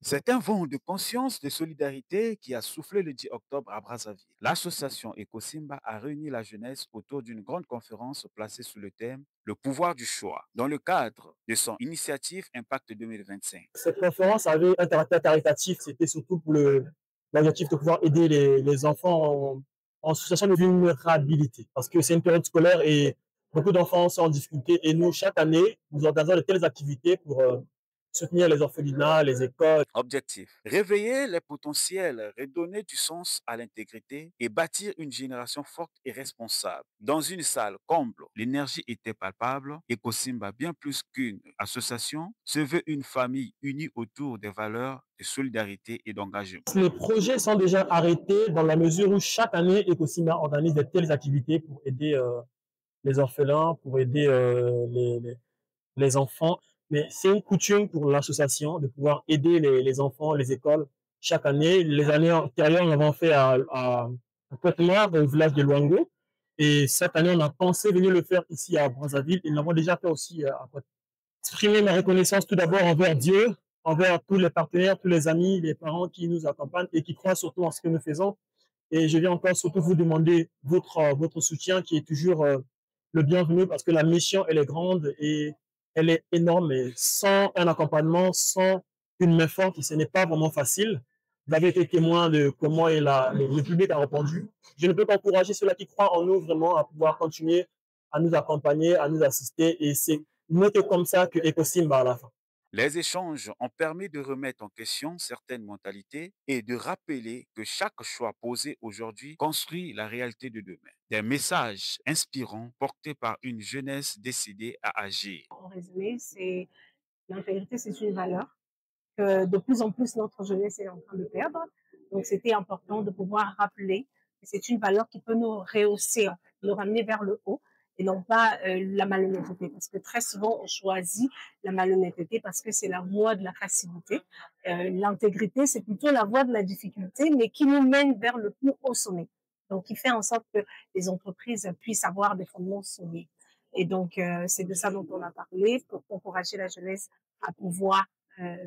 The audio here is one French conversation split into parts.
C'est un vent de conscience, de solidarité qui a soufflé le 10 octobre à Brazzaville. L'association Ecosimba a réuni la jeunesse autour d'une grande conférence placée sous le thème Le pouvoir du choix, dans le cadre de son initiative Impact 2025. Cette conférence avait un caractère caritatif, c'était surtout pour l'objectif de pouvoir aider les enfants en situation de vulnérabilité, parce que c'est une période scolaire et beaucoup d'enfants sont en difficulté. Et nous, chaque année, nous organisons de telles activités pour soutenir les orphelinats, les écoles. Objectif, réveiller les potentiels, redonner du sens à l'intégrité et bâtir une génération forte et responsable. Dans une salle comble, l'énergie était palpable. Ecosimba, bien plus qu'une association, se veut une famille unie autour des valeurs de solidarité et d'engagement. Les projets sont déjà arrêtés dans la mesure où chaque année, Ecosima organise de telles activités pour aider les orphelins, pour aider les enfants. Mais c'est une coutume pour l'association de pouvoir aider les enfants, les écoles chaque année. Les années antérieures, nous l'avons fait à Pointe-Noire, au village de Luango. Et cette année, on a pensé venir le faire ici à Brazzaville. Et nous l'avons déjà fait aussi à Pointe. Exprimer ma reconnaissance tout d'abord envers Dieu, envers tous les partenaires, tous les amis, les parents qui nous accompagnent et qui croient surtout en ce que nous faisons. Et je viens encore surtout vous demander votre soutien qui est toujours le bienvenu parce que la mission, elle est grande et elle est énorme. Et sans un accompagnement, sans une main forte, ce n'est pas vraiment facile. Vous avez été témoin de comment le public a répondu. Je ne peux qu'encourager ceux-là qui croient en nous vraiment à pouvoir continuer à nous accompagner, à nous assister. Et c'est notez comme ça que Ecosimba à la fin. Les échanges ont permis de remettre en question certaines mentalités et de rappeler que chaque choix posé aujourd'hui construit la réalité de demain. Des messages inspirants portés par une jeunesse décidée à agir. En résumé, c'est l'intégrité, c'est une valeur que de plus en plus notre jeunesse est en train de perdre. Donc, c'était important de pouvoir rappeler que c'est une valeur qui peut nous rehausser, nous ramener vers le haut et non pas la malhonnêteté. Parce que très souvent, on choisit la malhonnêteté parce que c'est la voie de la facilité. L'intégrité, c'est plutôt la voie de la difficulté, mais qui nous mène vers le plus haut sommet. Donc, qui fait en sorte que les entreprises puissent avoir des fondements solides. Et donc, c'est de ça dont on a parlé pour encourager la jeunesse à pouvoir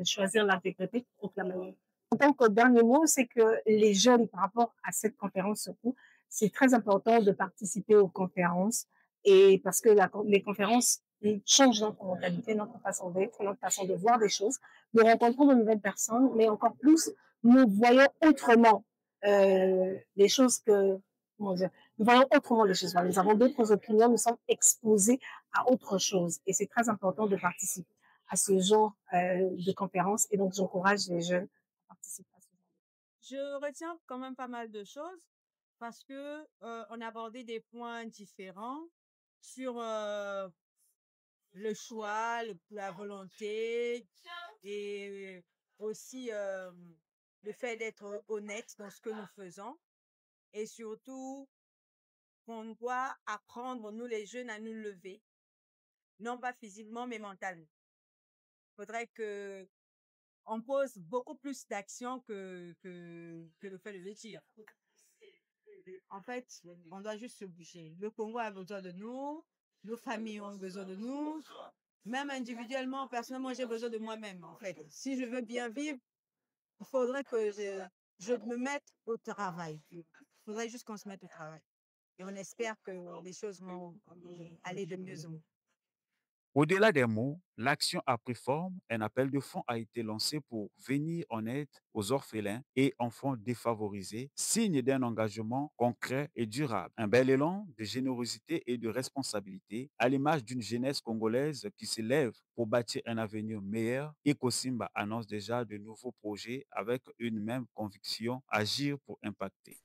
choisir l'intégrité contre la maladie. En tant que dernier mot, c'est que les jeunes, par rapport à cette conférence surtout, c'est très important de participer aux conférences et parce que les conférences changent notre mentalité, notre façon d'être, notre façon de voir des choses. Nous rencontrons de nouvelles personnes, mais encore plus, nous voyons autrement les choses que, comment dire, nous voyons autrement les choses. Nous avons d'autres opinions, nous sommes exposés à autre chose et c'est très important de participer à ce genre de conférences. Et donc, j'encourage les jeunes à participer à ce genre de. Je retiens quand même pas mal de choses parce que on a abordé des points différents sur le choix, la volonté et aussi le fait d'être honnête dans ce que nous faisons et surtout qu'on doit apprendre, nous les jeunes, à nous lever, non pas physiquement mais mentalement. Il faudrait que on pose beaucoup plus d'actions que le fait de le dire. En fait, on doit juste se bouger. Le Congo a besoin de nous, nos familles ont besoin de nous, même individuellement, personnellement, j'ai besoin de moi-même, en fait. Si je veux bien vivre, il faudrait que je me mette au travail. Il faudrait juste qu'on se mette au travail. Et on espère que les choses vont aller de mieux en mieux. Au-delà des mots, l'action a pris forme. Un appel de fonds a été lancé pour venir en aide aux orphelins et enfants défavorisés, signe d'un engagement concret et durable. Un bel élan de générosité et de responsabilité à l'image d'une jeunesse congolaise qui s'élève pour bâtir un avenir meilleur. Ecosimba annonce déjà de nouveaux projets avec une même conviction, agir pour impacter.